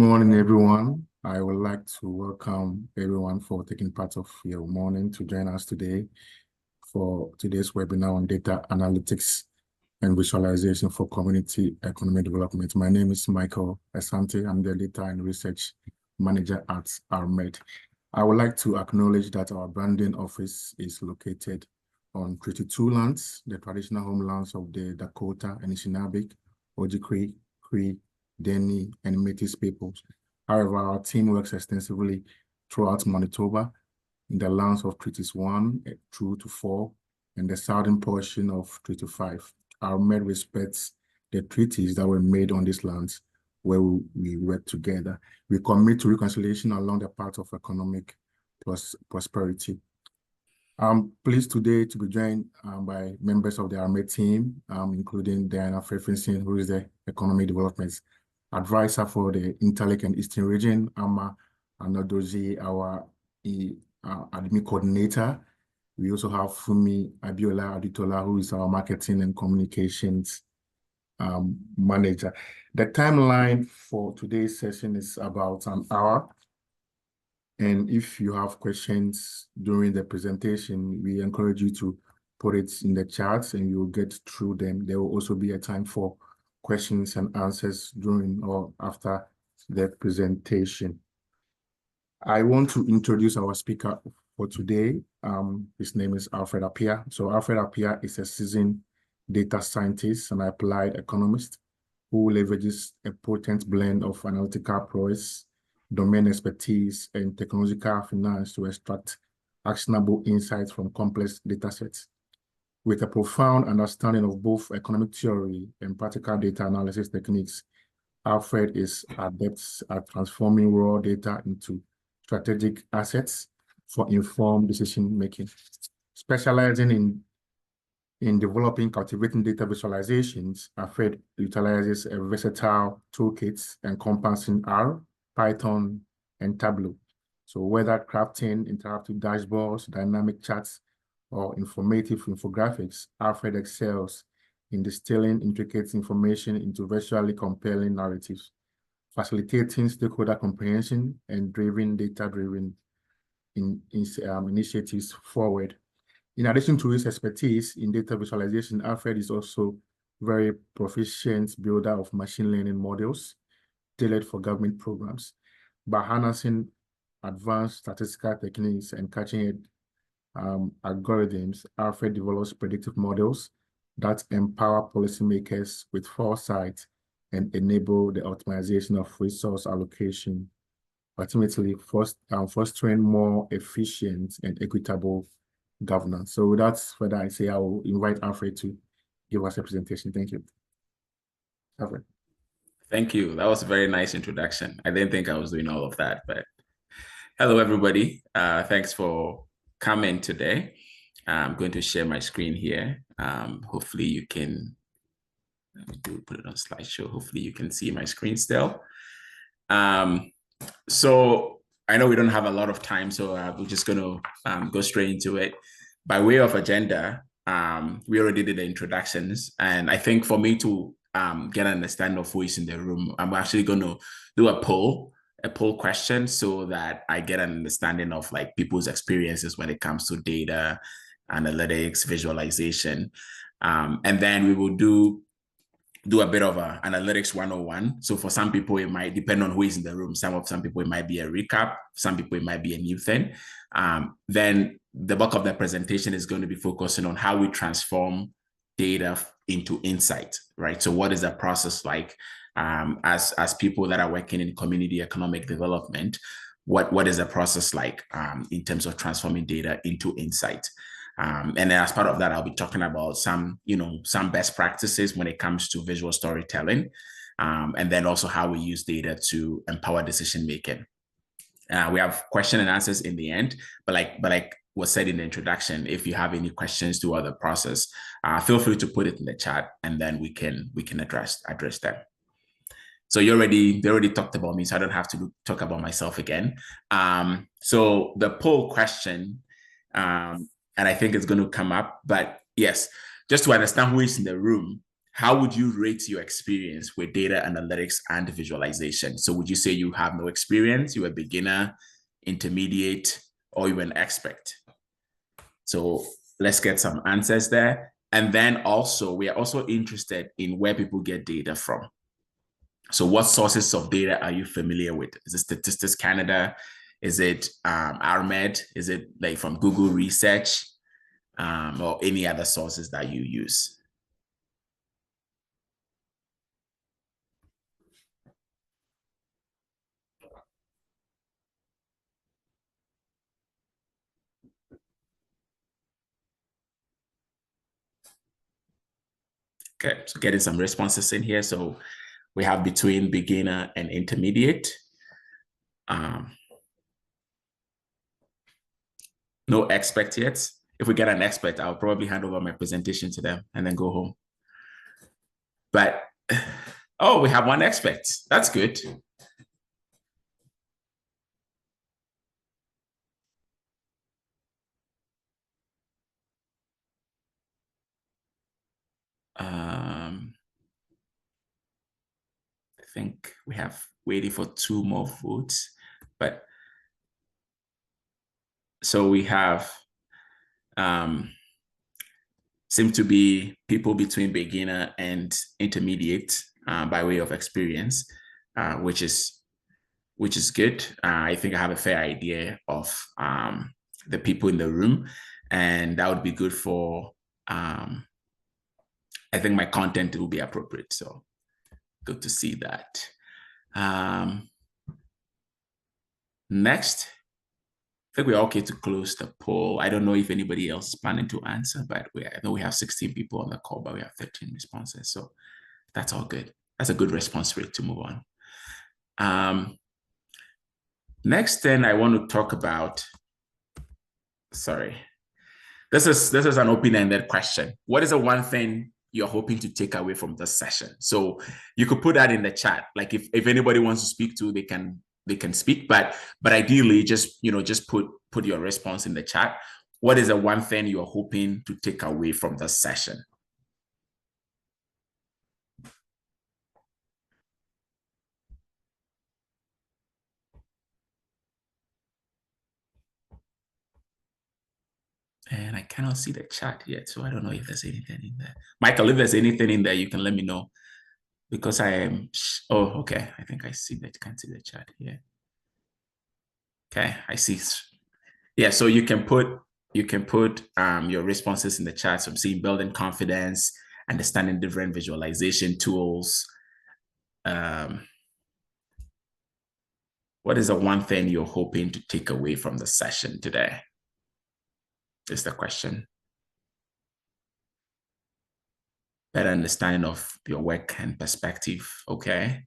Morning, everyone. I would like to welcome everyone for taking part of your morning to join us today for today's webinar on data analytics and visualization for community economic development. My name is Michael Asante. I'm the data and research manager at RMED. I would like to acknowledge that our branding office is located on Treaty 2 lands, the traditional homelands of the Dakota and Anishinaabe, Ojibwe, Cree, Dene, and Métis peoples. However, our team works extensively throughout Manitoba in the lands of Treaties 1 through to 4 and the southern portion of Treaty 5. Our MED respects the treaties that were made on these lands where we work together. We commit to reconciliation along the path of economic prosperity. I'm pleased today to be joined by members of the RMED team, including Diana Frefenson, who is the Economic Development Advisor for the Interlake and Eastern Region, Ama Anadozie, our admin coordinator. We also have Fumi Abiola Adutola, who is our marketing and communications manager. The timeline for today's session is about an hour. And if you have questions during the presentation, we encourage you to put it in the chat and you'll get through them. There will also be a time for questions and answers during or after the presentation. I want to introduce our speaker for today. His name is Alfred Appiah. So Alfred Appiah is a seasoned data scientist and applied economist who leverages a potent blend of analytical prowess, domain expertise, and technological finance to extract actionable insights from complex data sets. With a profound understanding of both economic theory and practical data analysis techniques, Alfred is adept at transforming raw data into strategic assets for informed decision-making. Specializing in developing cultivating data visualizations, Alfred utilizes a versatile toolkit encompassing R, Python, and Tableau. So whether crafting interactive dashboards, dynamic charts, or informative infographics, Alfred excels in distilling intricate information into visually compelling narratives, facilitating stakeholder comprehension and driving data-driven initiatives forward. In addition to his expertise in data visualization, Alfred is also very proficient builder of machine learning models tailored for government programs. By harnessing advanced statistical techniques and cutting-edge algorithms, Alfred develops predictive models that empower policymakers with foresight and enable the optimization of resource allocation, ultimately fostering more efficient and equitable governance. So that's what I say. I will invite Alfred to give us a presentation. Thank you. Alfred. Thank you. That was a very nice introduction. I didn't think I was doing all of that, but hello, everybody. Thanks for coming today. I'm going to share my screen here. Hopefully you can, let me put it on slideshow. Hopefully you can see my screen still. So I know we don't have a lot of time, so we're just going to go straight into it. By way of agenda, we already did the introductions, and I think for me to get an understanding of who is in the room, I'm actually going to do a poll question so that I get an understanding of like people's experiences when it comes to data, analytics, visualization. And then we will do a bit of a analytics 101. So for some people, it might depend on who is in the room. Some people, it might be a recap. Some people, it might be a new thing. Then the bulk of the presentation is going to be focusing on how we transform data into insight, right? So what is the process like as people that are working in community economic development? What is the process like in terms of transforming data into insight? And then as part of that, I'll be talking about some best practices when it comes to visual storytelling, and then also how we use data to empower decision making. We have question and answers in the end, but like was said in the introduction, if you have any questions throughout the process, feel free to put it in the chat, and then we can address them. So they already talked about me, so I don't have to talk about myself again. So the poll question, and I think it's going to come up, but yes, just to understand who is in the room, how would you rate your experience with data analytics and visualization? So would you say you have no experience, you're a beginner, intermediate, or you're an expert? So let's get some answers there. And then also, we are also interested in where people get data from. So what sources of data are you familiar with? Is it Statistics Canada? Is it RMED? Is it like from Google Research or any other sources that you use? Okay, so getting some responses in here. So we have between beginner and intermediate. No expert yet. If we get an expert, I'll probably hand over my presentation to them and then go home. But, oh, we have one expert. That's good. I think we have waiting for 2 more votes, but so we have seem to be people between beginner and intermediate by way of experience, which is good. I think I have a fair idea of the people in the room, and that would be good for I think my content will be appropriate. So good to see that. Next, I think we're okay to close the poll. I don't know if anybody else is planning to answer, but I know we have 16 people on the call, but we have 13 responses. So that's all good. That's a good response rate to move on. Next, then I want to talk about, sorry, this is an open-ended question. What is the one thing you're hoping to take away from this session? So you could put that in the chat. Like if anybody wants to speak to, they can speak, but ideally just put your response in the chat. What is the one thing you're hoping to take away from this session? And I cannot see the chat yet, so I don't know if there's anything in there. Michael, if there's anything in there, you can let me know, because I am, oh, okay. I think I see that, can't see the chat here. Okay, I see. Yeah, so you can put your responses in the chat. So I'm seeing building confidence, understanding different visualization tools. What is the one thing you're hoping to take away from the session today? Is the question. Better understanding of your work and perspective, okay?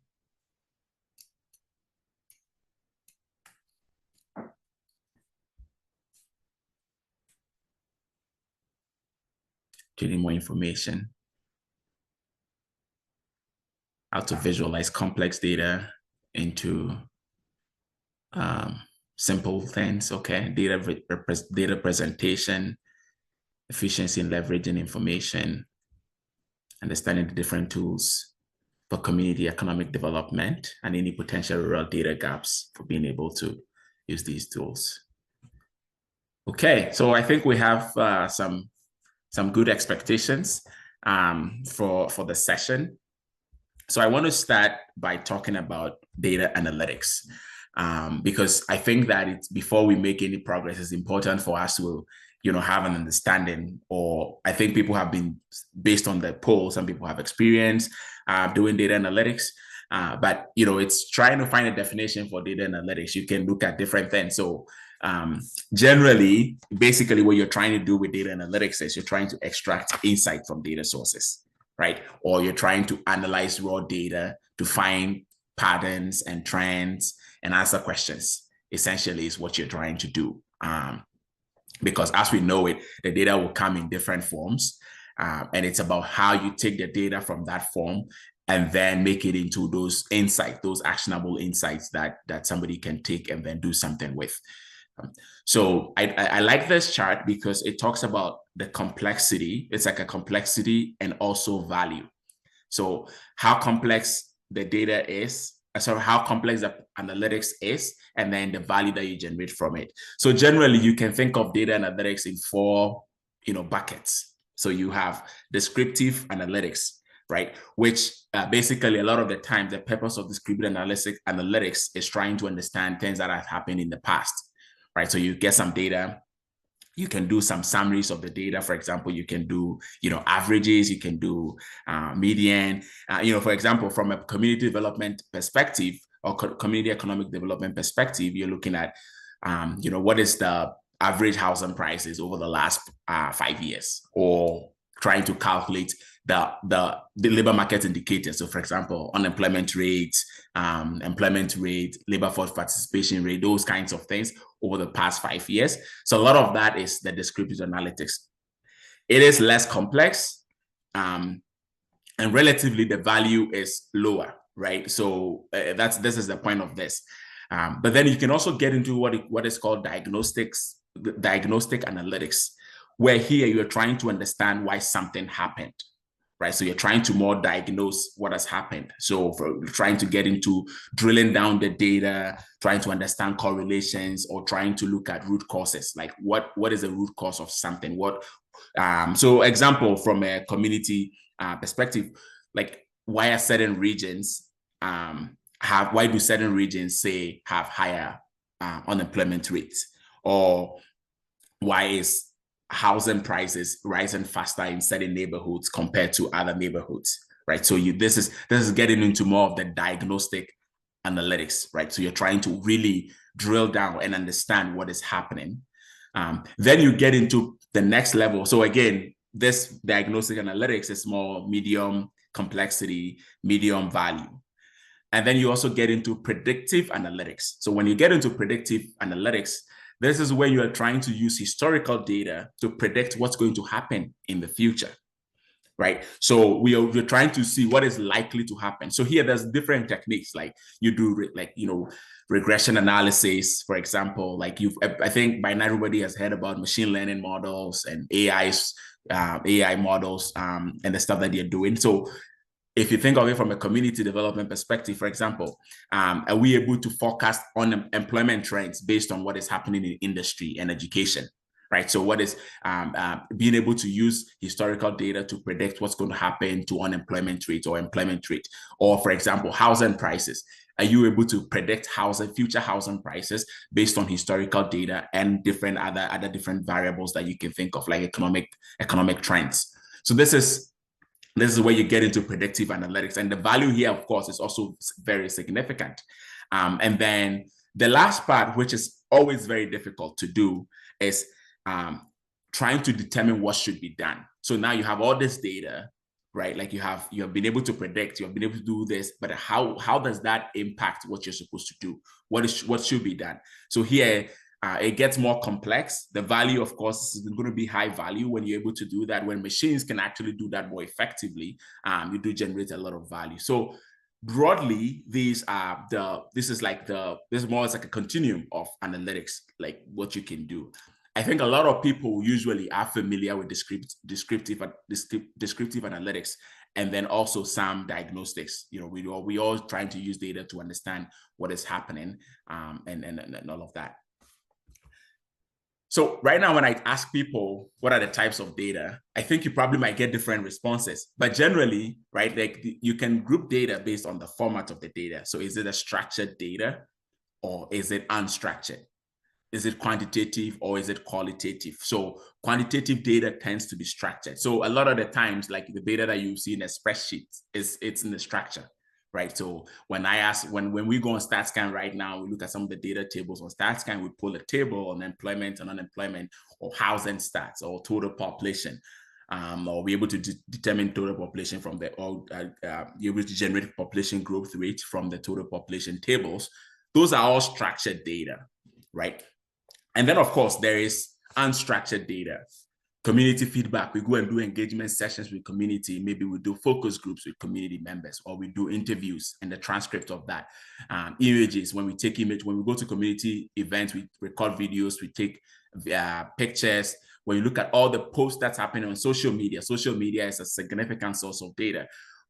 Do you need more information? How to visualize complex data into simple things, okay? Data presentation, efficiency in leveraging information, understanding the different tools for community economic development, and any potential rural data gaps for being able to use these tools. Okay, so I think we have some good expectations for the session. So I want to start by talking about data analytics, because I think that before we make any progress, it's important for us to have an understanding, or I think people have been, based on the poll, some people have experience doing data analytics, but it's trying to find a definition for data analytics. You can look at different things. So generally, basically what you're trying to do with data analytics is you're trying to extract insight from data sources, right? Or you're trying to analyze raw data to find patterns and trends and answer questions, essentially, is what you're trying to do. Because as we know it, the data will come in different forms. And it's about how you take the data from that form and then make it into those insights, those actionable insights that somebody can take and then do something with. So I like this chart because it talks about the complexity. It's like a complexity and also value. So how complex the data is, how complex the analytics is, and then the value that you generate from it. So generally, you can think of data analytics in four, buckets. So you have descriptive analytics, right? Which basically a lot of the time, the purpose of descriptive analytics is trying to understand things that have happened in the past, right? So you get some data, you can do some summaries of the data. For example, you can do, averages, you can do median. For example, from a community development perspective or community economic development perspective, you're looking at, what is the average housing prices over the last 5 years, or trying to calculate the labor market indicators. So, for example, unemployment rate, labor force participation rate, those kinds of things over the past 5 years. So a lot of that is the descriptive analytics. It is less complex, and relatively the value is lower, right? So this is the point of this. But then you can also get into what is called diagnostic analytics, where here you're trying to understand why something happened, right? So you're trying to more diagnose what has happened. So for trying to get into drilling down the data, trying to understand correlations, or trying to look at root causes, like what is the root cause of something? So example from a community perspective, like why do certain regions have higher unemployment rates, or why is housing prices rising faster in certain neighborhoods compared to other neighborhoods, right? So this is getting into more of the diagnostic analytics, right? So you're trying to really drill down and understand what is happening. Then you get into the next level. So again, this diagnostic analytics is more medium complexity, medium value. And then you also get into predictive analytics. So when you get into predictive analytics, this is where you are trying to use historical data to predict what's going to happen in the future, right? So we're trying to see what is likely to happen. So here there's different techniques, like you do regression analysis, for example. Like I think by now everybody has heard about machine learning models and AI models and the stuff that they're doing. So if you think of it from a community development perspective, for example, are we able to forecast on employment trends based on what is happening in industry and education, right? So what is being able to use historical data to predict what's going to happen to unemployment rate or employment rate, or for example, housing prices. Are you able to predict future housing prices based on historical data and different other different variables that you can think of, like economic trends? So this is where you get into predictive analytics. And the value here, of course, is also very significant. And then the last part, which is always very difficult to do, is trying to determine what should be done. So now you have all this data, right? Like you have been able to predict, you have been able to do this, but how does that impact what you're supposed to do? What should be done? So here, it gets more complex. The value, of course, is going to be high value when you're able to do that. When machines can actually do that more effectively, you do generate a lot of value. So broadly, this is more like a continuum of analytics, like what you can do. I think a lot of people usually are familiar with descriptive analytics, and then also some diagnostics. We all trying to use data to understand what is happening, and all of that. So right now, when I ask people what are the types of data, I think you probably might get different responses. But generally, right, like you can group data based on the format of the data. So is it a structured data, or is it unstructured? Is it quantitative, or is it qualitative? So quantitative data tends to be structured. So a lot of the times, like the data that you see in a spreadsheet, it's in the structure, right? So when we go on StatScan right now, we look at some of the data tables on StatScan, we pull a table on employment and unemployment, or housing stats, or total population, or we're able to determine total population from you're able to generate population growth rate from the total population tables. Those are all structured data, right? And then, of course, there is unstructured data. Community feedback. We go and do engagement sessions with community. Maybe we do focus groups with community members, or we do interviews and the transcript of that. Images, when we go to community events, we record videos, we take pictures. When you look at all the posts that's happening on social media is a significant source of data.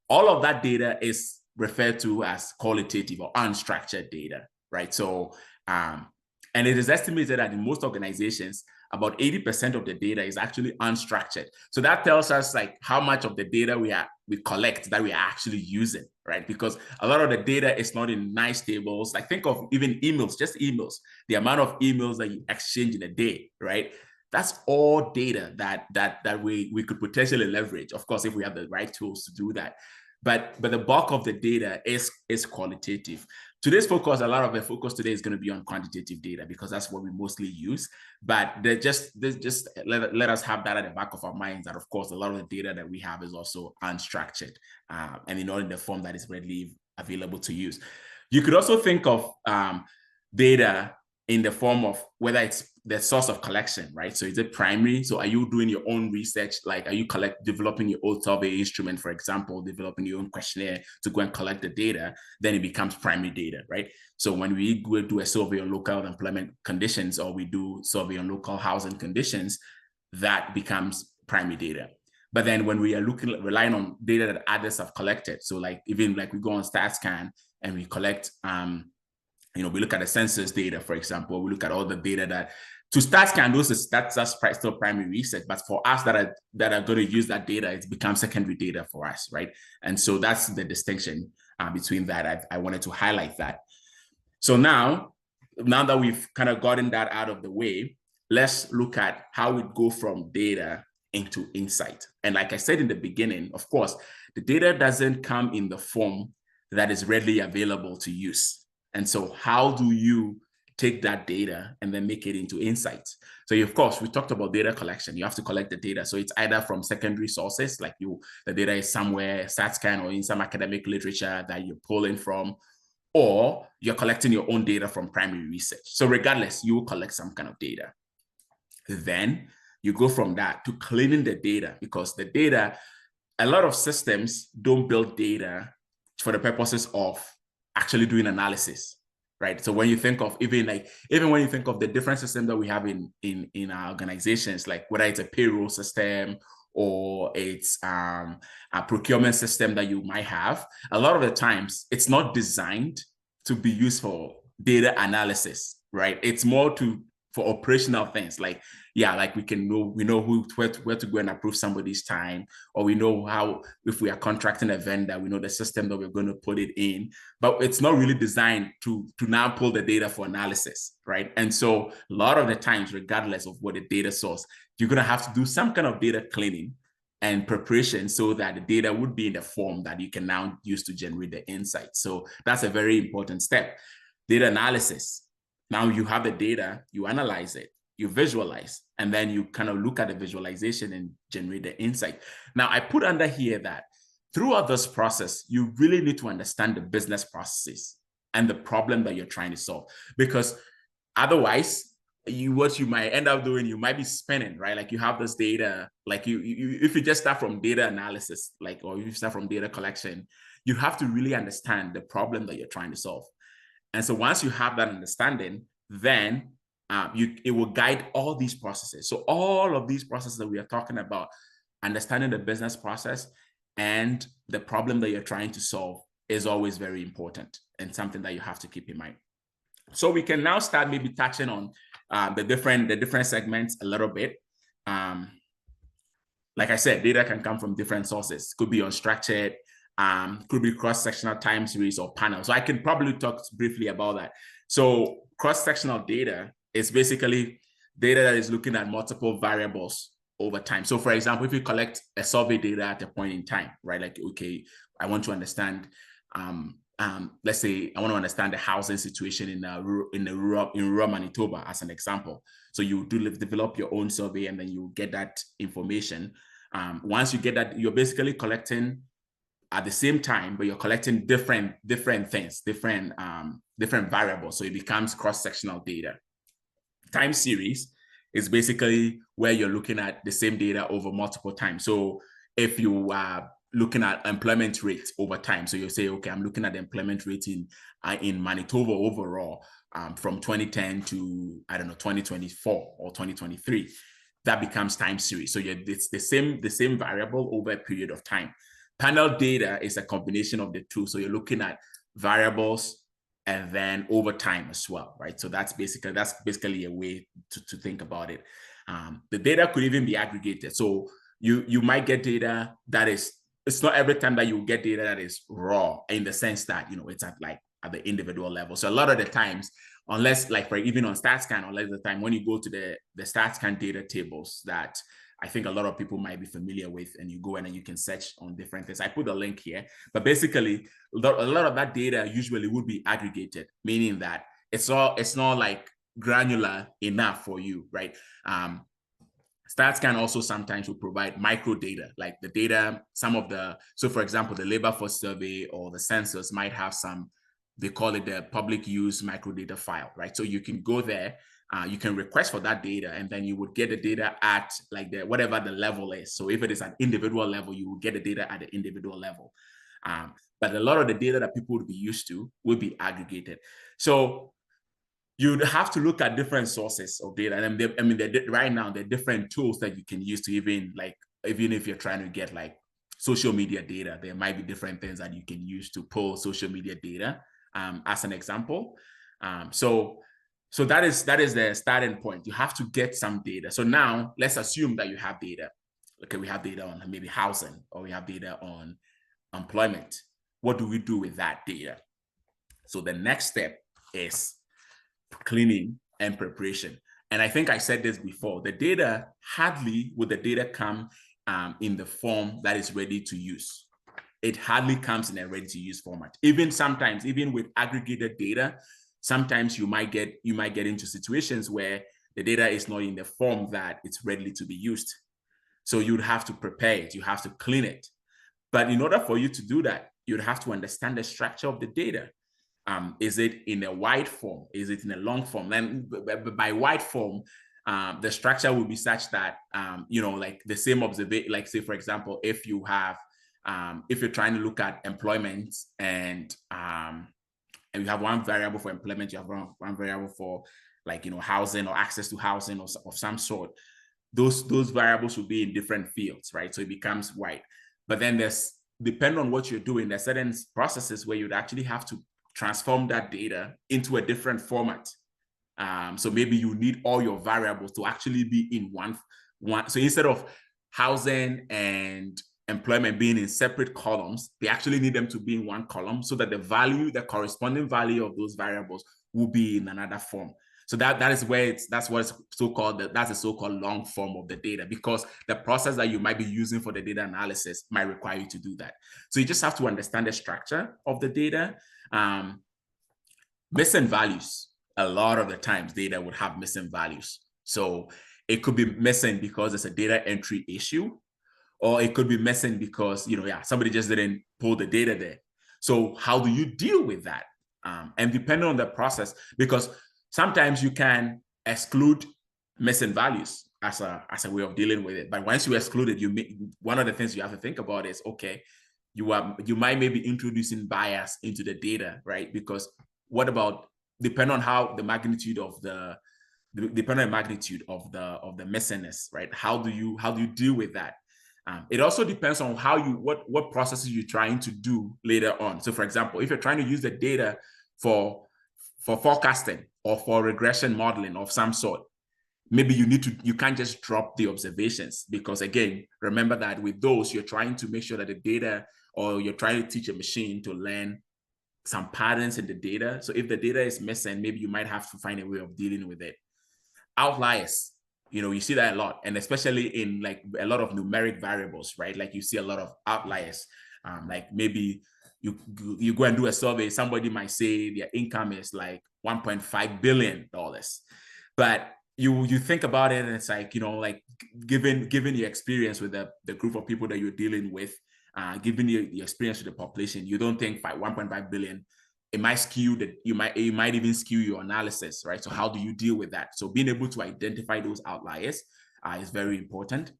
all of that data is referred to as qualitative or unstructured data, right? So, and it is estimated that in most organizations, about 80% of the data is actually unstructured. So that tells us like how much of the data we collect that we are actually using, right? Because a lot of the data is not in nice tables. Like think of even emails, just emails, the amount of emails that you exchange in a day, right? That's all data that we could potentially leverage, of course, if we have the right tools to do that. But the bulk of the data is qualitative. Today's focus, a lot of the focus today is going to be on quantitative data because that's what we mostly use. But just let us have that at the back of our minds that, of course, a lot of the data that we have is also unstructured and not in the form that is readily available to use. You could also think of data in the form of whether it's the source of collection, right? So is it primary? So are you doing your own research? Like, are you developing your own survey instrument, for example, developing your own questionnaire to go and collect the data? Then it becomes primary data, right? So when we go do a survey on local employment conditions or we do survey on local housing conditions, that becomes primary data. But then when we are relying on data that others have collected, so like even like we go on StatScan and we collect we look at the census data, for example, we look at all the data that to StatScan, that's still primary research. But for us that are going to use that data, it becomes secondary data for us, right? And so that's the distinction between that. I wanted to highlight that. So now that we've kind of gotten that out of the way, let's look at how we go from data into insight. And like I said in the beginning, of course, the data doesn't come in the form that is readily available to use. And so how do you take that data and then make it into insights? So of course, we talked about data collection. You have to collect the data. So it's either from secondary sources, like the data is somewhere, StatScan or in some academic literature that you're pulling from, or you're collecting your own data from primary research. So regardless, you will collect some kind of data. Then you go from that to cleaning the data, because the data, a lot of systems don't build data for the purposes of actually doing analysis, right? So when you think of even when you think of the different systems that we have in our organizations, like whether it's a payroll system or it's a procurement system that you might have, a lot of the times it's not designed to be used for data analysis, right? It's more for operational things, like we know where to go and approve somebody's time, or we know how, if we are contracting a vendor, we know the system that we're going to put it in, but it's not really designed to now pull the data for analysis, right? And so a lot of the times, regardless of what the data source, you're going to have to do some kind of data cleaning and preparation so that the data would be in the form that you can now use to generate the insights. So that's a very important step. Data analysis. Now you have the data, you analyze it, you visualize, and then you kind of look at the visualization and generate the insight. Now, I put under here that throughout this process, you really need to understand the business processes and the problem that you're trying to solve, because otherwise, what you might end up doing, you might be spinning, right? Like you have this data, like if you just start from data analysis, or you start from data collection, you have to really understand the problem that you're trying to solve. And so once you have that understanding, then it will guide all these processes. So all of these processes that we are talking about, understanding the business process and the problem that you're trying to solve is always very important and something that you have to keep in mind. So we can now start maybe touching on the different segments a little bit. Like I said, data can come from different sources. Could be unstructured, could be cross-sectional time series or panel. So I can probably talk briefly about that. So cross-sectional data is basically data that is looking at multiple variables over time. So for example, if you collect a survey data at a point in time, right? Like, okay, I want to understand, let's say I want to understand the housing situation in rural Manitoba as an example. So you develop your own survey and then you get that information. Once you get that, you're basically collecting at the same time, but you're collecting different things, different variables. So it becomes cross-sectional data. Time series is basically where you're looking at the same data over multiple times. So if you are looking at employment rates over time, so you say, okay, I'm looking at the employment rate in Manitoba overall from 2010 to, I don't know, 2024 or 2023. That becomes time series. So it's the same variable over a period of time. Panel data is a combination of the two. So you're looking at variables and then over time as well, right? So that's basically a way to think about it. The data could even be aggregated. So you might get data that is, it's not every time that you get data that is raw, in the sense that, you know, it's at the individual level. So a lot of the times, unless like for even on StatsCan, unless the time when you go to the StatsCan data tables that I think a lot of people might be familiar with, and you go in and you can search on different things. I put a link here, but basically a lot of that data usually would be aggregated, meaning that it's not like granular enough for you, right? StatsCan also sometimes will provide micro data, like the data, so for example, the labor force survey or the census might have some, they call it the public use microdata file, right? So you can go there, you can request for that data, and then you would get the data at like whatever the level is. So if it is an individual level, you will get the data at the individual level. But a lot of the data that people would be used to will be aggregated. So you'd have to look at different sources of data. And right now, there are different tools that you can use to even if you're trying to get like social media data, there might be different things that you can use to pull social media data, as an example. So that is the starting point. You have to get some data. So now let's assume that you have data. Okay, we have data on maybe housing, or we have data on employment. What do we do with that data? So the next step is cleaning and preparation. And I think I said this before, the data, hardly would the data come in the form that is ready to use. It hardly comes in a ready to use format. Even sometimes, even with aggregated data, sometimes you might get into situations where the data is not in the form that it's ready to be used. So you'd have to prepare it, you have to clean it. But in order for you to do that, you'd have to understand the structure of the data. Is it in a wide form? Is it in a long form? And by wide form, the structure will be such that, like the same observation, like say, for example, if you have, if you're trying to look at employment and you have one variable for employment, you have one variable for housing or access to housing or of some sort, those variables will be in different fields, right? So it becomes wide. But then depending on what you're doing, there's certain processes where you'd actually have to transform that data into a different format. So maybe you need all your variables to actually be in one. So instead of housing and employment being in separate columns, they actually need them to be in one column so that the corresponding value of those variables will be in another form. So that's the so-called long form of the data, because the process that you might be using for the data analysis might require you to do that. So you just have to understand the structure of the data. Missing values. A lot of the times data would have missing values. So it could be missing because it's a data entry issue, or it could be missing because, somebody just didn't pull the data there. So how do you deal with that? And depending on the process, because sometimes you can exclude missing values as a way of dealing with it. But once you exclude it, one of the things you have to think about is, okay, you might maybe introducing bias into the data, right? Because what about, depending on how the magnitude of the missingness, right? How do you deal with that? It also depends on what processes you're trying to do later on. So for example, if you're trying to use the data for forecasting or for regression modeling of some sort, maybe you can't just drop the observations, because again, remember that with those, you're trying to make sure that the data, or you're trying to teach a machine to learn some patterns in the data. So if the data is missing, maybe you might have to find a way of dealing with it. Outliers, you see that a lot, and especially in like a lot of numeric variables, right? Like you see a lot of outliers. Like maybe you go and do a survey, somebody might say their income is like $1.5 billion. But you think about it, and it's like, like given your experience with the group of people that you're dealing with, given the experience with the population, you don't think 1.5 billion, it might skew that it might even skew your analysis, right? So how do you deal with that? So being able to identify those outliers is very important.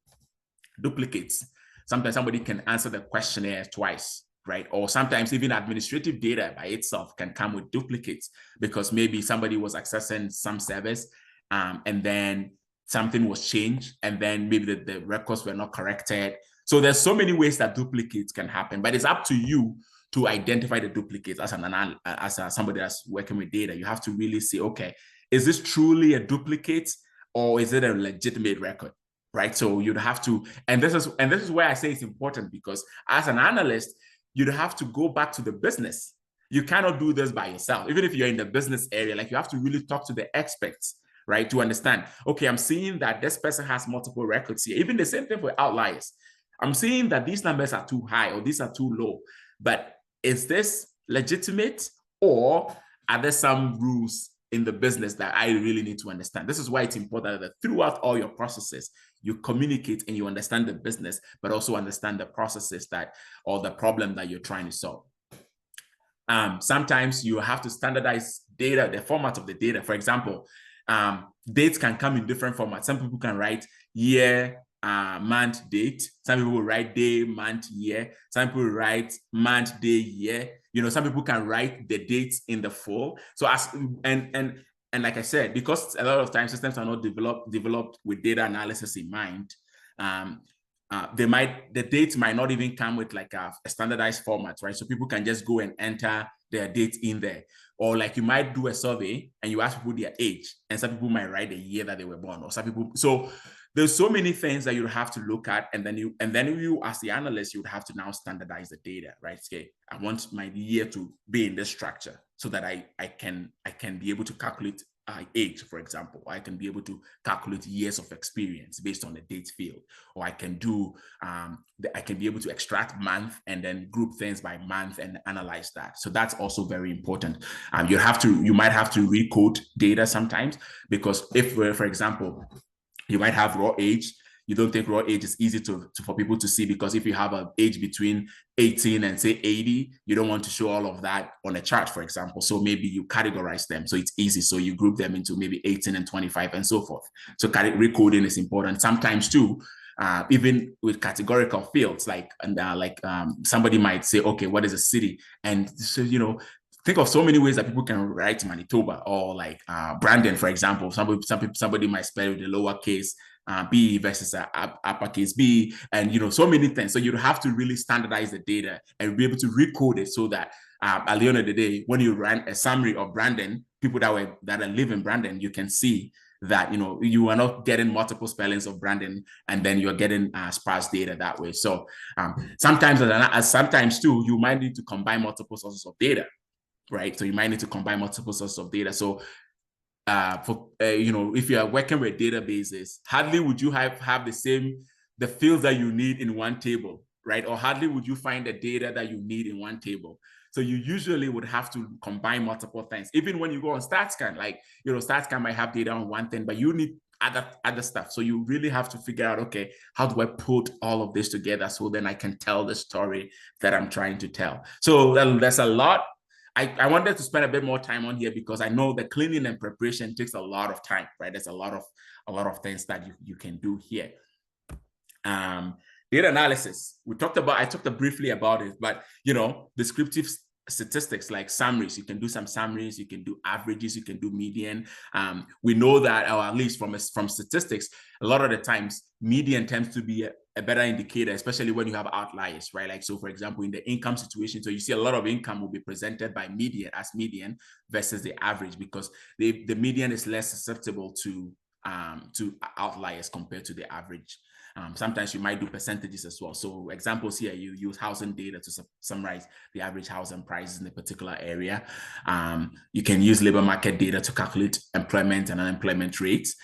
Duplicates. Sometimes somebody can answer the questionnaire twice, right? Or sometimes even administrative data by itself can come with duplicates, because maybe somebody was accessing some service, and then something was changed, and then maybe the records were not corrected. So there's so many ways that duplicates can happen, but it's up to you to identify the duplicates as somebody that's working with data. You have to really say, okay, is this truly a duplicate or is it a legitimate record? Right. So you'd have to, and this is where I say it's important, because as an analyst, you'd have to go back to the business. You cannot do this by yourself. Even if you're in the business area, like, you have to really talk to the experts, right, to understand, okay, I'm seeing that this person has multiple records here. Even the same thing for outliers. I'm seeing that these numbers are too high or these are too low, but is this legitimate, or are there some rules in the business that I really need to understand? This is why it's important that throughout all your processes, you communicate and you understand the business, but also understand the processes or the problem that you're trying to solve. Sometimes you have to standardize data, the format of the data. For example, dates can come in different formats. Some people can write year, month, date. Some people will write day, month, year. Some people write month, day, year. Some people can write the dates in the full. So and like I said, because a lot of times systems are not developed with data analysis in mind, the dates might not even come with like a standardized format, right? So people can just go and enter their dates in there. Or like, you might do a survey and you ask people their age, and some people might write the year that they were born, or some people. So there's so many things that you have to look at, and then you as the analyst, you would have to now standardize the data, right? Okay, I want my year to be in this structure so that I can be able to calculate age, for example. I can be able to calculate years of experience based on the date field, or I can do I can be able to extract month and then group things by month and analyze that. So that's also very important. You might have to recode data sometimes, because if, for example, you might have raw age. You don't think raw age is easy for people to see, because if you have an age between 18 and say 80, you don't want to show all of that on a chart, for example. So maybe you categorize them so it's easy. So you group them into maybe 18 and 25 and so forth. So recoding is important. Sometimes too, even with categorical fields, somebody might say, okay, what is a city? And so, think of so many ways that people can write Manitoba, or like Brandon, for example. Somebody might spell with the lowercase B versus uppercase B, and so many things. So you have to really standardize the data and be able to recode it so that at the end of the day, when you run a summary of Brandon, people that live in Brandon, you can see that you are not getting multiple spellings of Brandon, and then you're getting sparse data that way. So sometimes too, you might need to combine multiple sources of data. Right. So you might need to combine multiple sources of data. So if you are working with databases, hardly would you have the fields that you need in one table, right? Or hardly would you find the data that you need in one table. So you usually would have to combine multiple things. Even when you go on StatScan, StatScan might have data on one thing, but you need other stuff. So you really have to figure out, okay, how do I put all of this together so then I can tell the story that I'm trying to tell? So there's a lot. I wanted to spend a bit more time on here because I know the cleaning and preparation takes a lot of time, right? There's a lot of things that you can do here. Data analysis. I talked briefly about it, but descriptive statistics like summaries. You can do some summaries, you can do averages, you can do median. We know that, or at least from statistics, a lot of the times median tends to be a better indicator, especially when you have outliers, right? Like, so for example, in the income situation, so you see a lot of income will be presented by median versus the average, because the median is less susceptible to outliers compared to the average. Sometimes you might do percentages as well. So examples here, you use housing data to summarize the average housing prices in a particular area. You can use labor market data to calculate employment and unemployment rates.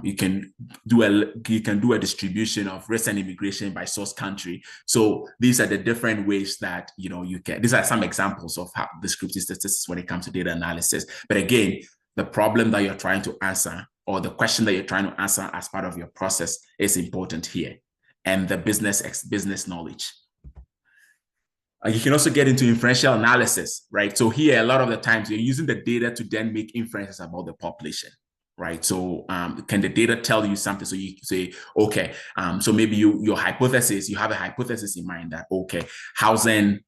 You can do a distribution of recent immigration by source country. So these are the different ways that you can. These are some examples of how descriptive statistics when it comes to data analysis. But again, the problem that you're trying to answer, or the question that you're trying to answer as part of your process, is important here, and the business knowledge. You can also get into inferential analysis, right? So here, a lot of the times you're using the data to then make inferences about the population, right? So can the data tell you something? So you say, okay, so maybe you have a hypothesis in mind that, okay, housing,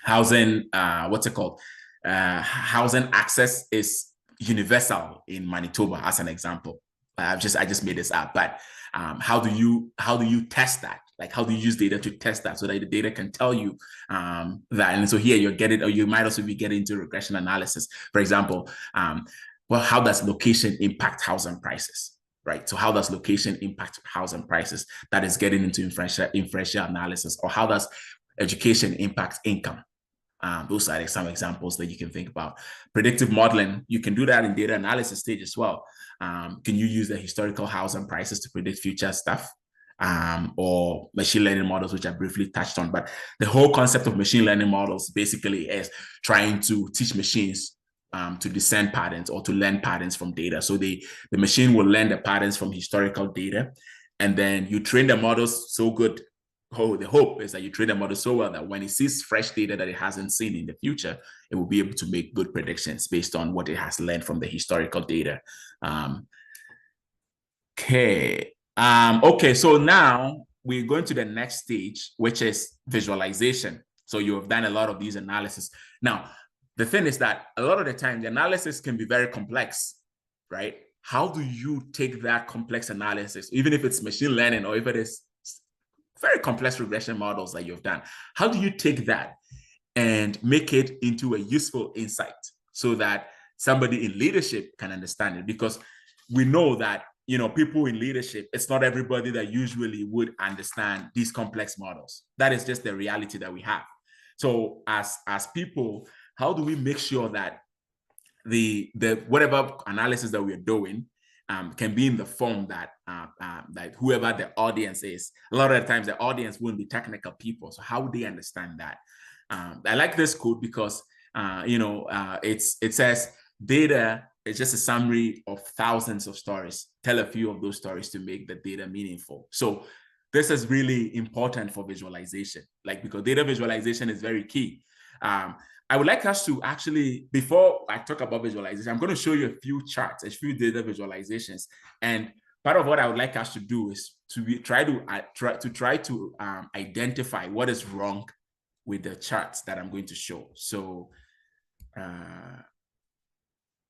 what's it called? Housing access is universal in Manitoba, as an example. I just made this up, but how do you test that? Like, how do you use data to test that so that the data can tell you that? And so here you're getting, or you might also be getting into regression analysis. For example, well, how does location impact housing prices? Right. So how does location impact housing prices? That is getting into inferential analysis. Or how does education impact income? Those are some examples that you can think about. Predictive modeling, you can do that in data analysis stage as well. Can you use the historical housing prices to predict future stuff? Or machine learning models, which I briefly touched on. But the whole concept of machine learning models basically is trying to teach machines to discern patterns or to learn patterns from data. So the machine will learn the patterns from historical data, and then you train the models so good. The hope is that you train the model so well that when it sees fresh data that it hasn't seen in the future, it will be able to make good predictions based on what it has learned from the historical data. Okay. Okay, so now we're going to the next stage, which is visualization. So you have done a lot of these analysis. Now, the thing is that a lot of the time, the analysis can be very complex, right? How do you take that complex analysis, even if it's machine learning or if it is very complex regression models that you've done, how do you take that and make it into a useful insight so that somebody in leadership can understand it? Because we know that, you know, people in leadership, it's not everybody that usually would understand these complex models. That is just the reality that we have. So as people, how do we make sure that the whatever analysis that we're doing can be in the form that that whoever the audience is. A lot of the times the audience wouldn't be technical people, so how would they understand that? I like this quote because it says data is just a summary of thousands of stories. Tell a few of those stories to make the data meaningful. So this is really important for visualization, like, because data visualization is very key. I would like us to actually, before I talk about visualization, I'm going to show you a few charts, a few data visualizations. And part of what I would like us to do is to try to identify what is wrong with the charts that I'm going to show. So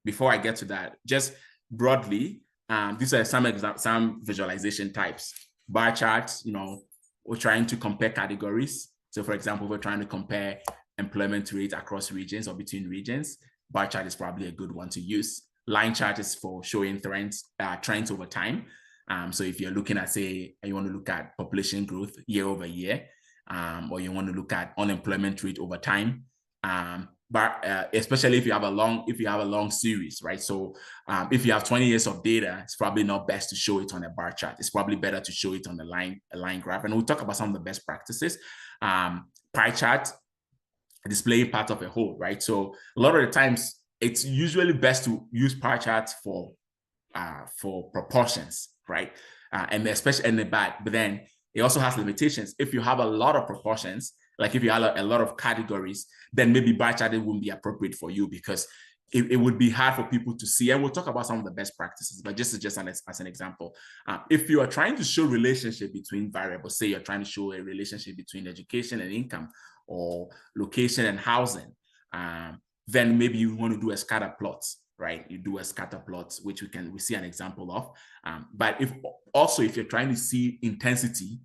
before I get to that, just broadly, these are some visualization types. Bar charts, we're trying to compare categories. So for example, we're trying to compare employment rate across regions or between regions. Bar chart is probably a good one to use. Line chart is for showing trends over time. So if you're looking at, say, you want to look at population growth year over year, or you want to look at unemployment rate over time, but especially if you have a long series, right? So if you have 20 years of data, it's probably not best to show it on a bar chart. It's probably better to show it on a line graph. And we'll talk about some of the best practices. Pie chart, displaying part of a whole, right? So a lot of the times, it's usually best to use pie charts for proportions, right? And especially in the back, but then it also has limitations. If you have a lot of proportions, like if you have a lot of categories, then maybe bar charting wouldn't be appropriate for you because it would be hard for people to see. And we'll talk about some of the best practices, but just as an example, if you are trying to show relationship between variables, say you're trying to show a relationship between education and income or location and housing, then maybe you want to do a scatter plot, right? You do a scatter plot, which we see an example of. But if you're trying to see intensity,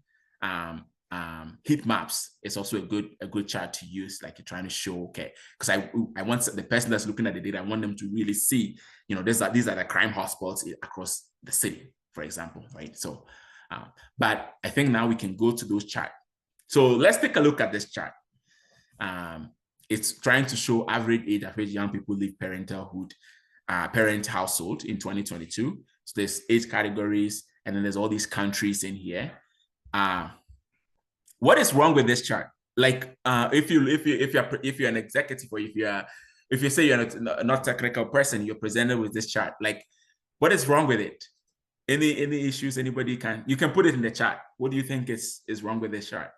heat maps is also a good chart to use. Like you're trying to show, okay, because I want the person that's looking at the data, I want them to really see, these are the crime hotspots across the city, for example, right? So, but I think now we can go to those charts. So let's take a look at this chart. It's trying to show average age at which young people leave parent household in 2022. So there's 8 categories, and then there's all these countries in here. What is wrong with this chart? Like, if you're an executive, or if you say you're not technical person, you're presented with this chart. Like, what is wrong with it? Any issues? Anybody you can put it in the chat. What do you think is wrong with this chart?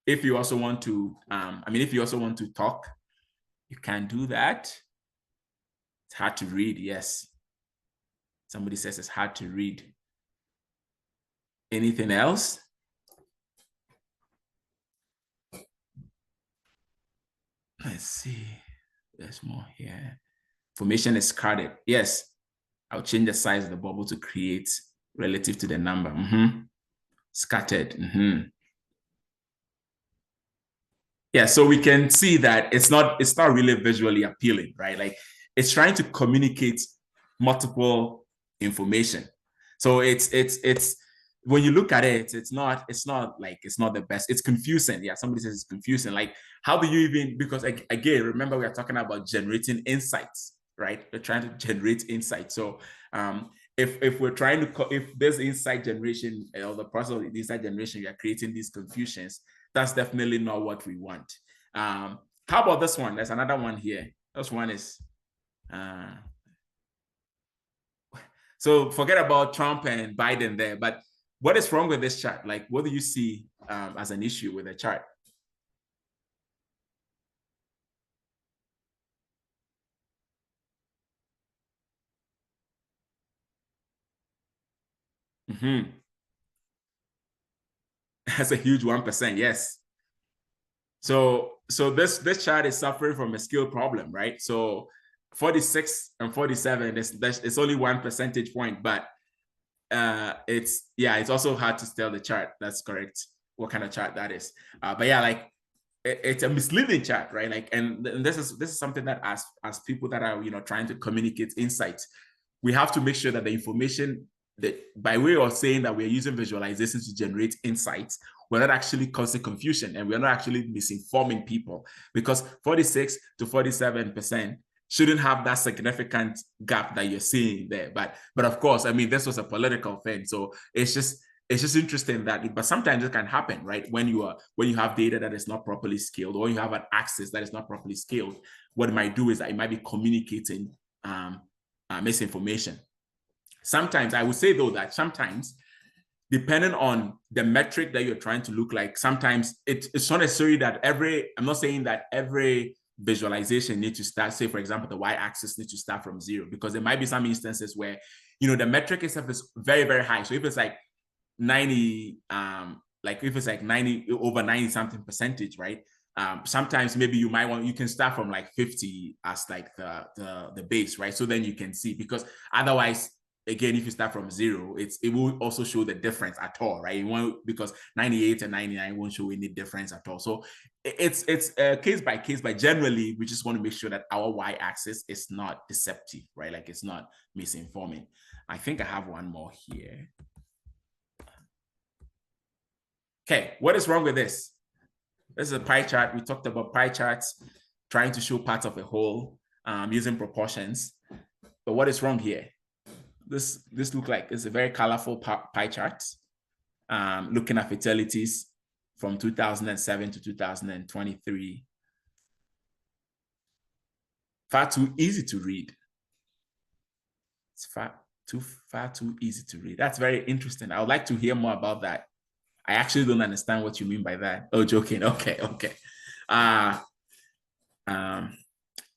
If you also want to, if you also want to talk, you can do that. It's hard to read, yes. Somebody says it's hard to read. Anything else? Let's see. There's more here. Formation is scattered. Yes. I'll change the size of the bubble to create relative to the number. Scattered. Yeah, so we can see that it's not really visually appealing, right? Like it's trying to communicate multiple information. So it's when you look at it, it's not the best. It's confusing. Yeah, somebody says it's confusing. Like, how do you even, because again, remember we are talking about generating insights, right? We're trying to generate insights. So if we're trying to, if there's insight generation or the process of the insight generation, we are creating these confusions, that's definitely not what we want. How about this one? There's another one here. This one is, so forget about Trump and Biden there, but what is wrong with this chart? Like, what do you see as an issue with the chart? That's a huge 1%, yes. So this chart is suffering from a skill problem, right? So 46 and 47, it's only 1 percentage point, but it's also hard to tell the chart. That's correct, what kind of chart that is. But yeah, like it's a misleading chart, right? Like, and this is something that as people that are trying to communicate insights, we have to make sure that the information, that by way of saying that we're using visualizations to generate insights, we're not actually causing confusion and we're not actually misinforming people, because 46 to 47% shouldn't have that significant gap that you're seeing there. But of course, I mean, this was a political thing, so it's just interesting that, but sometimes it can happen, right? When you have data that is not properly scaled, or you have an access that is not properly scaled, what it might do is that it might be communicating misinformation. Sometimes, I would say though that sometimes, depending on the metric that you're trying to look like, sometimes it's not necessary that I'm not saying that every visualization needs to start, say for example, the y-axis needs to start from 0, because there might be some instances where the metric itself is very, very high. So if it's like 90, like if it's like 90 over 90 something percentage, right? Sometimes maybe you can start from like 50 as like the base, right? So then you can see, because otherwise, again, if you start from 0, it will also show the difference at all, right? Because 98 and 99 won't show any difference at all. So it's case by case, but generally we just want to make sure that our y-axis is not deceptive, right? Like it's not misinforming. I think I have one more here. Okay, what is wrong with this? This is a pie chart. We talked about pie charts, trying to show parts of a whole using proportions. But what is wrong here? This looks like it's a very colorful pie chart, looking at fatalities from 2007 to 2023. Far too easy to read. It's far too easy to read. That's very interesting. I would like to hear more about that. I actually don't understand what you mean by that. Oh, joking. Okay.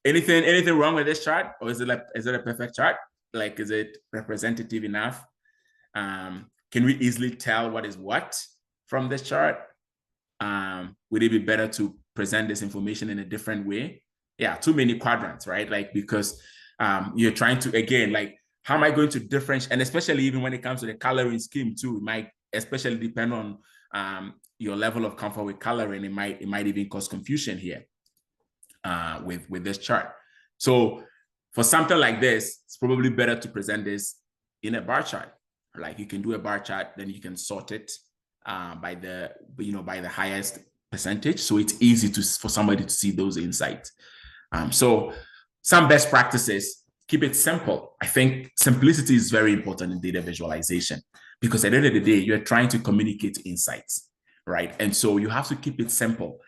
Anything wrong with this chart, or is it a perfect chart? Like, is it representative enough? Can we easily tell what is what from this chart? Would it be better to present this information in a different way? Yeah, too many quadrants, right? Like, because you're trying to, again, like, how am I going to differentiate? And especially even when it comes to the coloring scheme too, it might especially depend on your level of comfort with coloring. It might even cause confusion here with this chart. So for something like this, it's probably better to present this in a bar chart. Like, you can do a bar chart, then you can sort it by the highest percentage, so it's easy for somebody to see those insights. So some best practices: keep it simple. I think simplicity is very important in data visualization, because at the end of the day, you're trying to communicate insights, right? And so you have to keep it simple.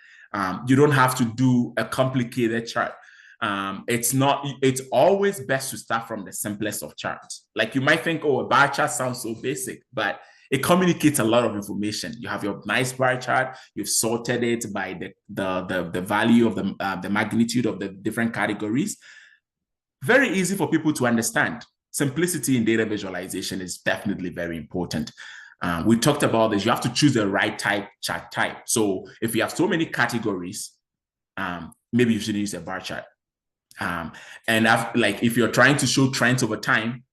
You don't have to do a complicated chart. It's always best to start from the simplest of charts. Like, you might think, oh, a bar chart sounds so basic, but it communicates a lot of information. You have your nice bar chart, you've sorted it by the value of the magnitude of the different categories. Very easy for people to understand. Simplicity in data visualization is definitely very important. We talked about this. You have to choose the right chart type. So if you have so many categories, maybe you should use a bar chart. And like if you're trying to show trends over time,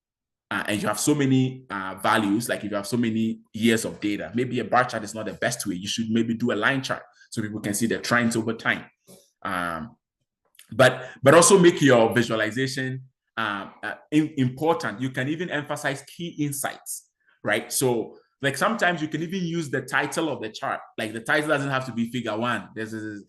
and you have so many values, like if you have so many years of data, maybe a bar chart is not the best way. You should maybe do a line chart so people can see the trends over time. But also make your visualization important. You can even emphasize key insights, right? So like sometimes you can even use the title of the chart. Like the title doesn't have to be figure one. The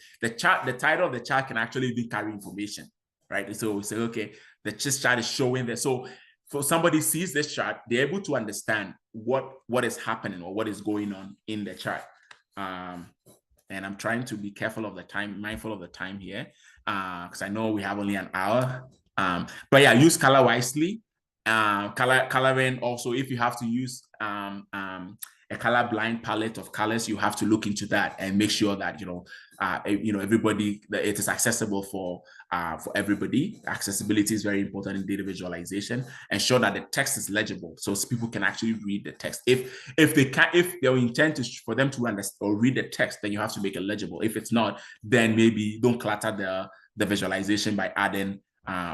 title of the chart can actually even carry information, right? So we say, okay, the chart is showing that. So for somebody sees this chart, they're able to understand what is happening or what is going on in the chart. And I'm trying to be careful of the time, mindful of the time here, because I know we have only an hour. But yeah, use color wisely. Coloring also, if you have to use a colorblind palette of colors, you have to look into that and make sure that everybody, that it is accessible for everybody. Accessibility is very important in data visualization. Ensure that the text is legible so people can actually read the text. If their intent is for them to understand or read the text, then you have to make it legible. If it's not, then maybe don't clutter the visualization by adding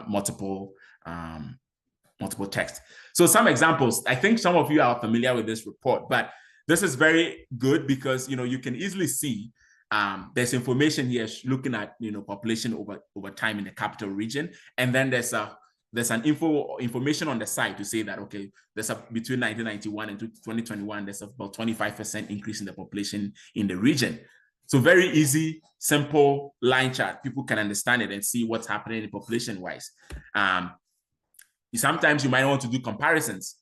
multiple text. So some examples, I think some of you are familiar with this report, but this is very good because you can easily see there's information here looking at population over time in the capital region, and then there's an information on the side to say that okay, there's between 1991 and 2021 there's about 25% increase in the population in the region. So very easy, simple line chart. People can understand it and see what's happening population wise. Sometimes you might want to do comparisons.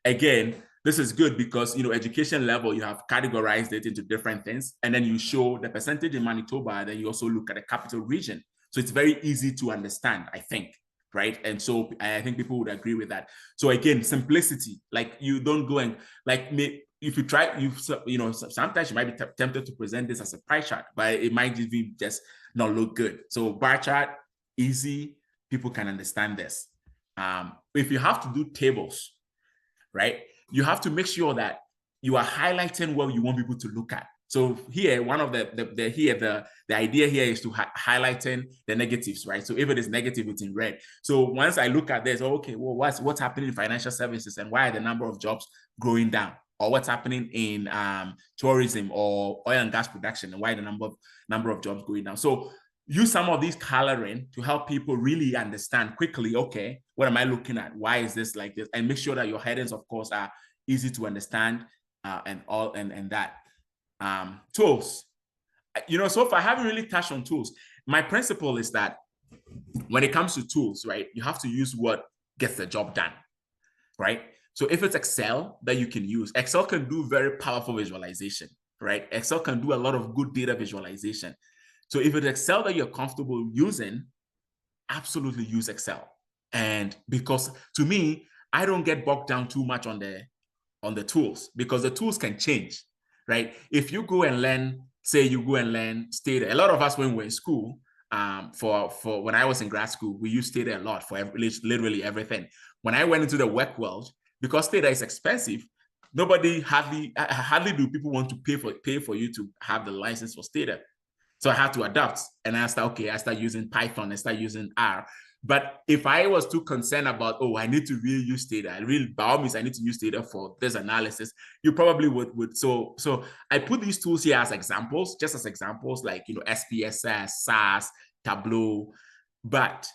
Again, this is good because education level, you have categorized it into different things, and then you show the percentage in Manitoba, then you also look at the capital region. So it's very easy to understand, I think, right? And so I think people would agree with that. So again, simplicity, like you don't go and like if you try, sometimes you might be tempted to present this as a pie chart, but it might just not look good. So bar chart, easy, people can understand this. If you have to do tables, right, you have to make sure that you are highlighting what you want people to look at. So here, one of the idea here is to highlighting the negatives, right? So if it is negative, it's in red. So once I look at this, okay, well, what's happening in financial services and why are the number of jobs going down? Or what's happening in tourism or oil and gas production and why the number of jobs going down? So use some of these coloring to help people really understand quickly, okay, what am I looking at? Why is this like this? And make sure that your headings, of course, are easy to understand and that. Tools. So far I haven't really touched on tools. My principle is that when it comes to tools, right, you have to use what gets the job done, right? So if it's Excel that you can use, Excel can do very powerful visualization, right? Excel can do a lot of good data visualization. So if it's Excel that you're comfortable using, absolutely use Excel. And because to me, I don't get bogged down too much on the tools because the tools can change, right? If you go and learn, say you go and learn Stata, a lot of us when we're in school, for when I was in grad school, we used Stata a lot for literally everything. When I went into the work world, because Stata is expensive, hardly do people want to pay for you to have the license for Stata. So I had to adapt, and I start using Python, I start using R. But if I was too concerned about, I need to really use data, by all means, I need to use data for this analysis, you probably would. So I put these tools here as examples, just as examples, like, SPSS, SAS, Tableau. But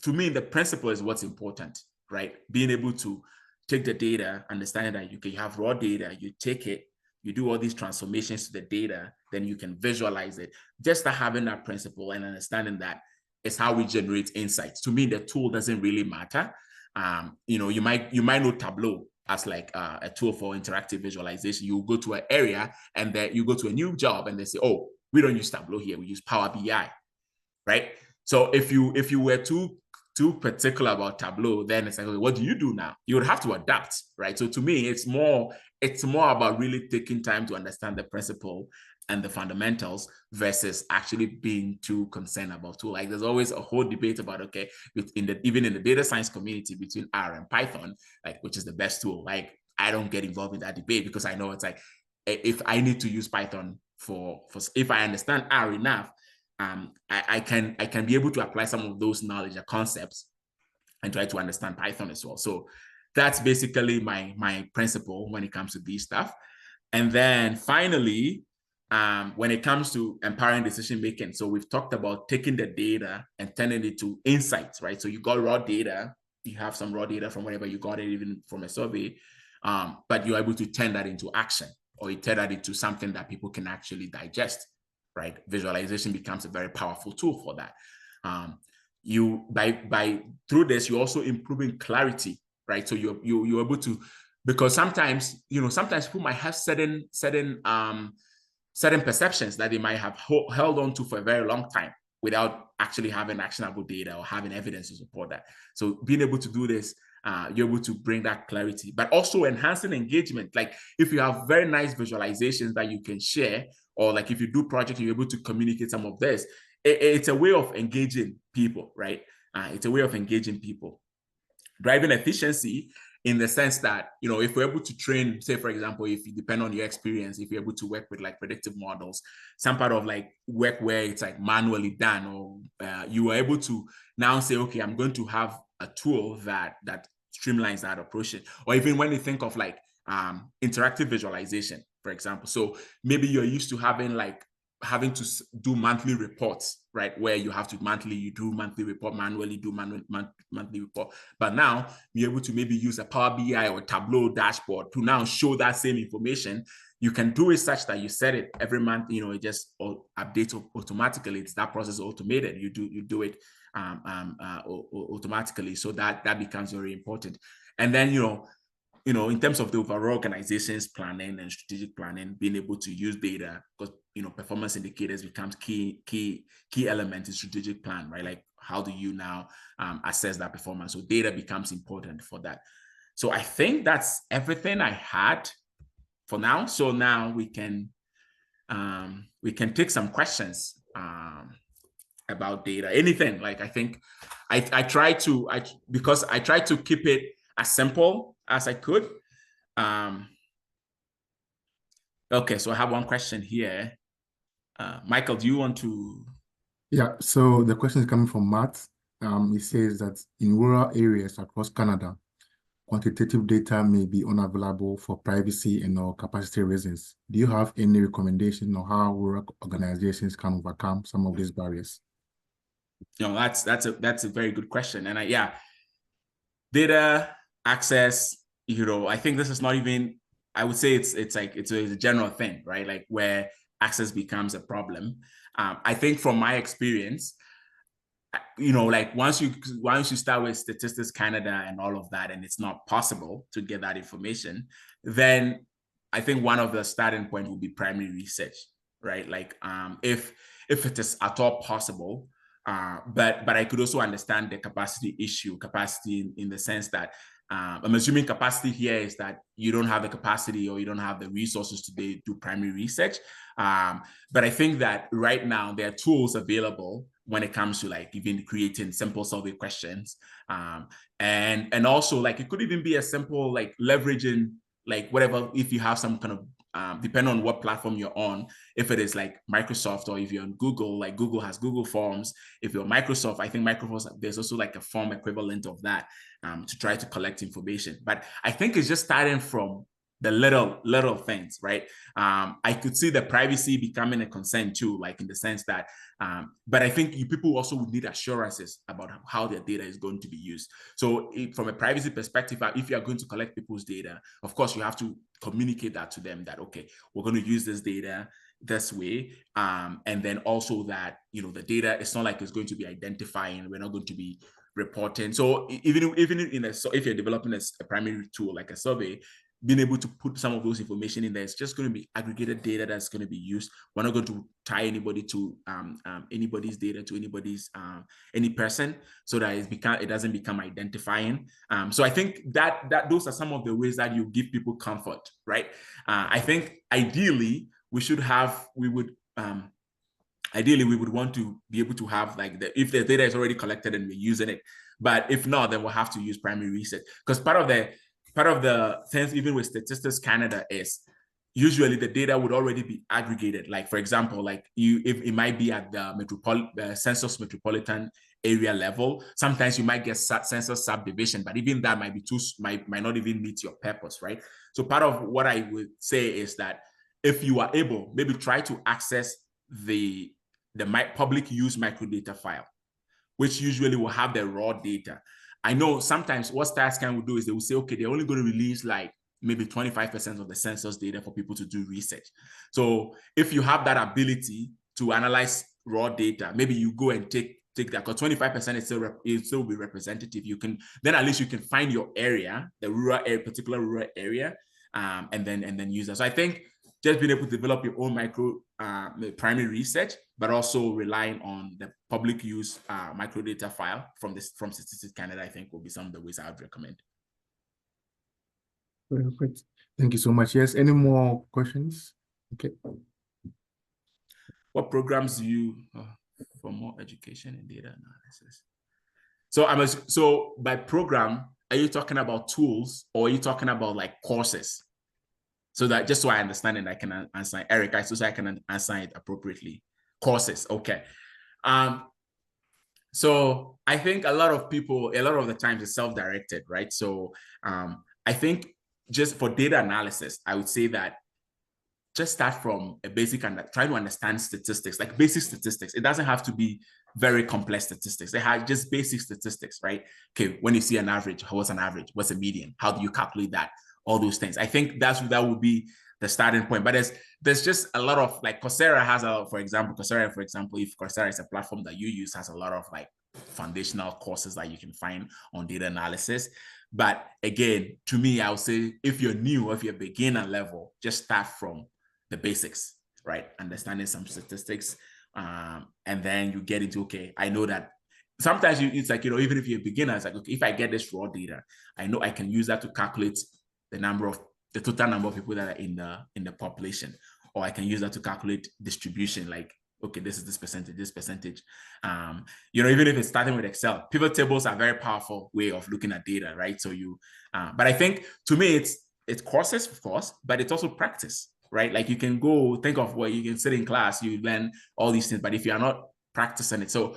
to me, the principle is what's important, right? Being able to take the data, understanding that you have raw data, you take it, you do all these transformations to the data, then you can visualize it. Just having that principle and understanding that is how we generate insights. To me, the tool doesn't really matter. You might know Tableau as like a tool for interactive visualization. You go to an area and then you go to a new job and they say, oh, we don't use Tableau here, we use Power BI, right? So if you were too particular about Tableau, then it's like, okay, what do you do now? You would have to adapt, right? So to me, it's more about really taking time to understand the principle and the fundamentals versus actually being too concerned about tool. Like there's always a whole debate about, okay, even in the data science community between R and Python, like which is the best tool. Like I don't get involved in that debate because I know it's like, if I need to use Python for if I understand R enough, I can be able to apply some of those knowledge or concepts and try to understand Python as well. So that's basically my principle when it comes to these stuff. And then finally, when it comes to empowering decision making, so we've talked about taking the data and turning it to insights, right? So you got raw data, you have some raw data from wherever you got it, even from a survey, but you're able to turn that into action, or you turn that into something that people can actually digest, right? Visualization becomes a very powerful tool for that. You by through this, you're also improving clarity, right? So you're able to, because sometimes people might have certain perceptions that they might have held on to for a very long time without actually having actionable data or having evidence to support that. So being able to do this, you're able to bring that clarity, but also enhancing engagement. Like if you have very nice visualizations that you can share, or like if you do projects, you're able to communicate some of this. It's a way of engaging people, right? It's a way of engaging people. Driving efficiency in the sense that, if we're able to train, say, for example, if you depend on your experience, if you're able to work with like predictive models, some part of like work where it's like manually done, or you are able to now say, okay, I'm going to have a tool that streamlines that approach. Or even when you think of like interactive visualization, for example. So maybe you're used to having to do monthly reports, right? Where you have to you do monthly report, manually do monthly report. But now you're able to maybe use a Power BI or Tableau dashboard to now show that same information. You can do it such that you set it every month, it just updates automatically. It's that process automated. You do it automatically. So that becomes very important. And then, in terms of the overall organization's planning and strategic planning, being able to use data, because performance indicators becomes key element in strategic plan, right? Like how do you now assess that performance? So data becomes important for that. So I think that's everything I had for now. So now we can take some questions about data. Anything, like I think I try to keep it as simple as I could. Okay, so I have one question here. Michael, do you want to? Yeah, so the question is coming from Matt. He says that in rural areas across Canada, quantitative data may be unavailable for privacy and or capacity reasons. Do you have any recommendation on how rural organizations can overcome some of these barriers? That's a very good question. And data access, I think this is not even, I would say it's a general thing, right? Like where access becomes a problem. I think from my experience, like once you start with Statistics Canada and all of that, and it's not possible to get that information, then I think one of the starting point will be primary research, right? Like if it is at all possible, but I could also understand the capacity issue, capacity in the sense that I'm assuming capacity here is that you don't have the capacity or you don't have the resources to do primary research. But I think that right now there are tools available when it comes to like even creating simple survey questions. And also like it could even be a simple like leveraging like whatever, if you have some kind of depending on what platform you're on, if it is like Microsoft or if you're on Google, like Google has Google Forms. If you're Microsoft, I think Microsoft, there's also like a form equivalent of that to try to collect information. But I think it's just starting from the little things, right? I could see the privacy becoming a concern too, like in the sense that, but I think people also would need assurances about how their data is going to be used. So from a privacy perspective, if you are going to collect people's data, of course, you have to communicate that to them that, okay, we're going to use this data this way. And then also that, the data, it's not like it's going to be identifying, we're not going to be reporting. So even if you're developing a primary tool like a survey, being able to put some of those information in there, it's just going to be aggregated data that's going to be used. We're not going to tie anybody to anybody's data to any person, so that it doesn't become identifying. So I think that those are some of the ways that you give people comfort, right? I think ideally we would want to be able to have like if the data is already collected and we're using it, but if not, then we'll have to use primary research, because part of the things, even with Statistics Canada, is usually the data would already be aggregated. Like, for example, like if it might be at the census metropolitan area level, sometimes you might get census subdivision, but even that might not even meet your purpose, right? So part of what I would say is that if you are able, maybe try to access the public use microdata file, which usually will have the raw data. I know sometimes what StatsCan will do is they will say, okay, they're only going to release like maybe 25% of the census data for people to do research. So if you have that ability to analyze raw data, maybe you go and take that, because 25% is still be representative. You can then at least you can find your area, the rural area, particular rural area, and then use that. So I think just being able to develop your own primary research, but also relying on the public use microdata file from Statistics Canada, I think will be some of the ways I would recommend. Perfect. Thank you so much. Yes, any more questions? Okay. What programs do you for more education and data analysis? So by program, are you talking about tools or are you talking about like courses? So that just so I understand it, I can answer Eric, so I can answer it appropriately. Courses, okay. So I think a lot of the times it's self-directed, right? So I think just for data analysis, I would say that just start from a basic and try to understand statistics, like basic statistics. It doesn't have to be very complex statistics. They have just basic statistics, right? Okay, when you see an average, what's an average? What's a median? How do you calculate that? All those things. I think that would be the starting point. But there's just a lot of, like, Coursera has for example, if Coursera is a platform that you use, has a lot of like foundational courses that you can find on data analysis. But again, to me, I would say if you're new, if you're beginner level, just start from the basics, right? Understanding some statistics. And then you get into, okay, I know that sometimes it's like, even if you're a beginner, it's like, okay, if I get this raw data, I know I can use that to calculate the total number of people that are in the population, or I can use that to calculate distribution, like, okay, this is this percentage. Even if it's starting with Excel, pivot tables are a very powerful way of looking at data, right? So but I think to me, it's courses, of course, but it's also practice, right? Like you can go think of what you can sit in class, you learn all these things, but if you're not practicing it, so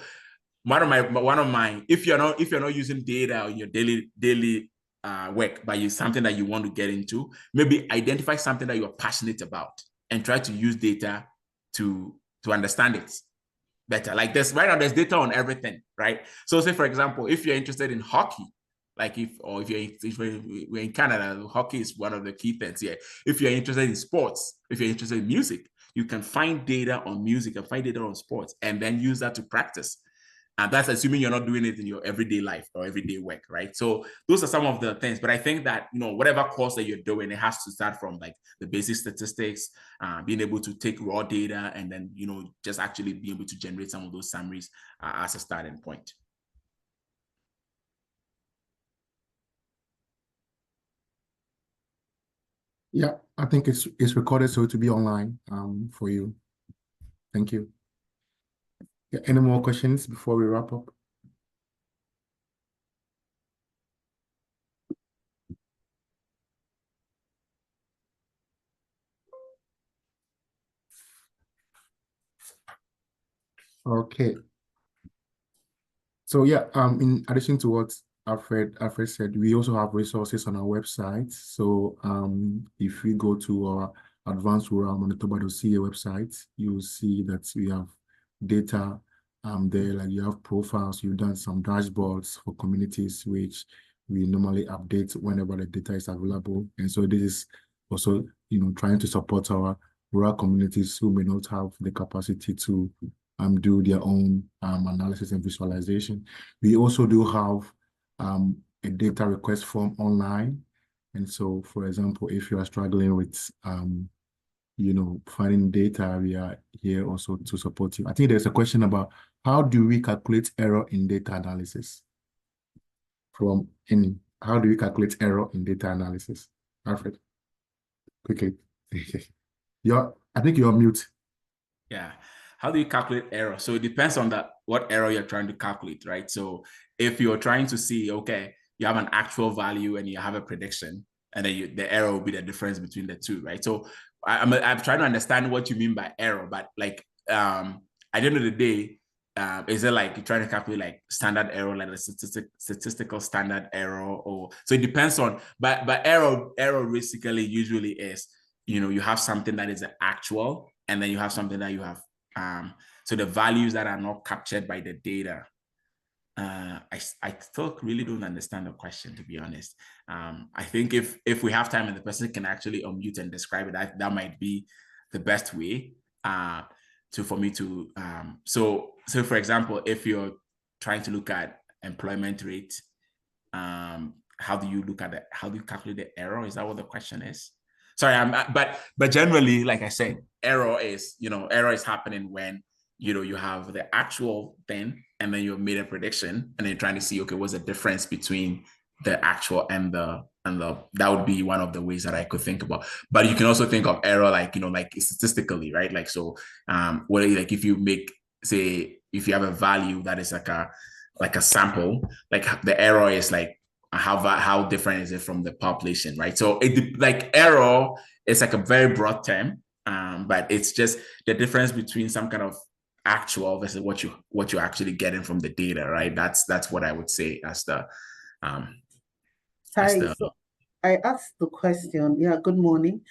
if you're not using data in your daily work, but it's something that you want to get into, maybe identify something that you're passionate about and try to use data to understand it better. Like right now, there's data on everything, right? So say, for example, if you're interested in hockey, like if we're in Canada, hockey is one of the key things here. If you're interested in sports, if you're interested in music, you can find data on music and find data on sports and then use that to practice. And that's assuming you're not doing it in your everyday life or everyday work, right? So those are some of the things. But I think that, whatever course that you're doing, it has to start from like the basic statistics, being able to take raw data, and then, just actually be able to generate some of those summaries as a starting point. Yeah, I think it's recorded, so to be online for you. Thank you. Yeah, any more questions before we wrap up? Okay. So yeah, in addition to what Alfred said, we also have resources on our website. So if we go to our Advanced Rural Manitoba.ca website, you'll see that we have data there, like you have profiles, you've done some dashboards for communities, which we normally update whenever the data is available. And so this is also, trying to support our rural communities who may not have the capacity to do their own analysis and visualization. We also do have a data request form online. And so, for example, if you are struggling with, finding data, we are here also to support you. I think there's a question about how do we calculate error in data analysis? How do we calculate error in data analysis? Alfred, quickly. I think you're on mute. Yeah. How do you calculate error? So it depends on what error you're trying to calculate, right? So if you're trying to see, okay, you have an actual value and you have a prediction, and then the error will be the difference between the two, right? So I'm trying to understand what you mean by error, but like at the end of the day, is it like you're trying to calculate like standard error, like a statistical standard error, or so it depends on. But error basically usually is, you have something that is the actual, and then you have something that you have so the values that are not captured by the data. I still really don't understand the question, to be honest. I think if we have time and the person can actually unmute and describe it, that might be the best way for me to. So for example, if you're trying to look at employment rate, how do you calculate the error? Is that what the question is? Sorry, but generally, like I said, error is happening when you have the actual thing and then you made a prediction and then trying to see, okay, what's the difference between the actual and the that would be one of the ways that I could think about. But you can also think of error like like statistically, right? Like so like if you if you have a value that is like a sample, like the error is like how different is it from the population, right? So like error is like a very broad term, but it's just the difference between some kind of actual versus what you're actually getting from the data, right? That's what I would say as the Hi, so I asked the question. Yeah, good morning.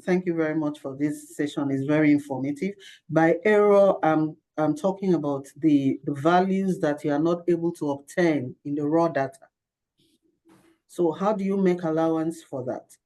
Thank you very much for this session. It's very informative. By error, I'm talking about the values that you are not able to obtain in the raw data. So how do you make allowance for that?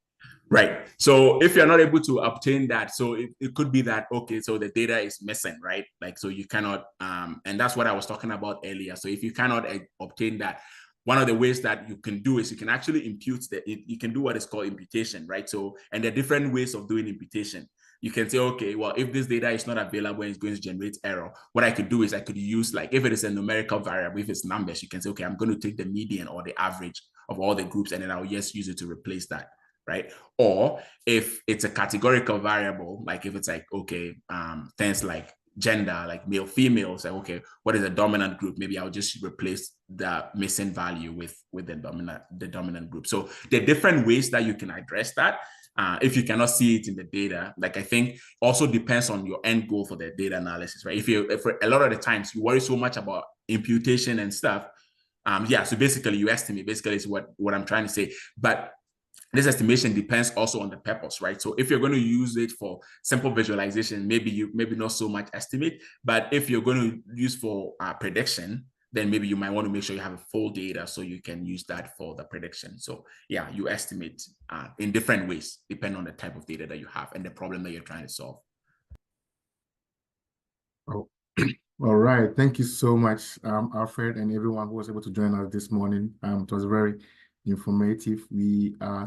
Right. So if you're not able to obtain that, so it could be that, okay, so the data is missing, right? Like, so you cannot, and that's what I was talking about earlier. So if you cannot obtain that, one of the ways that you can do is you can actually impute you can do what is called imputation, right? So, and there are different ways of doing imputation. You can say, okay, well, if this data is not available and it's going to generate error, what I could do is I could use, like, if it is a numerical variable, if it's numbers, you can say, okay, I'm going to take the median or the average of all the groups, and then I'll just use it to replace that. Right? Or if it's a categorical variable, like if it's like, okay, things like gender, like male, female, say, okay, what is a dominant group? Maybe I'll just replace the missing value with the dominant group. So there are different ways that you can address that. If you cannot see it in the data, like I think also depends on your end goal for the data analysis, right? If a lot of the times you worry so much about imputation and stuff, so basically you estimate, basically is what I'm trying to say. But this estimation depends also on the purpose, right? So if you're going to use it for simple visualization, maybe not so much estimate. But if you're going to use for prediction, then maybe you might want to make sure you have full data so you can use that for the prediction. So yeah, you estimate in different ways, depending on the type of data that you have and the problem that you're trying to solve. Oh, all right. Thank you so much, Alfred, and everyone who was able to join us this morning. It was very informative. We are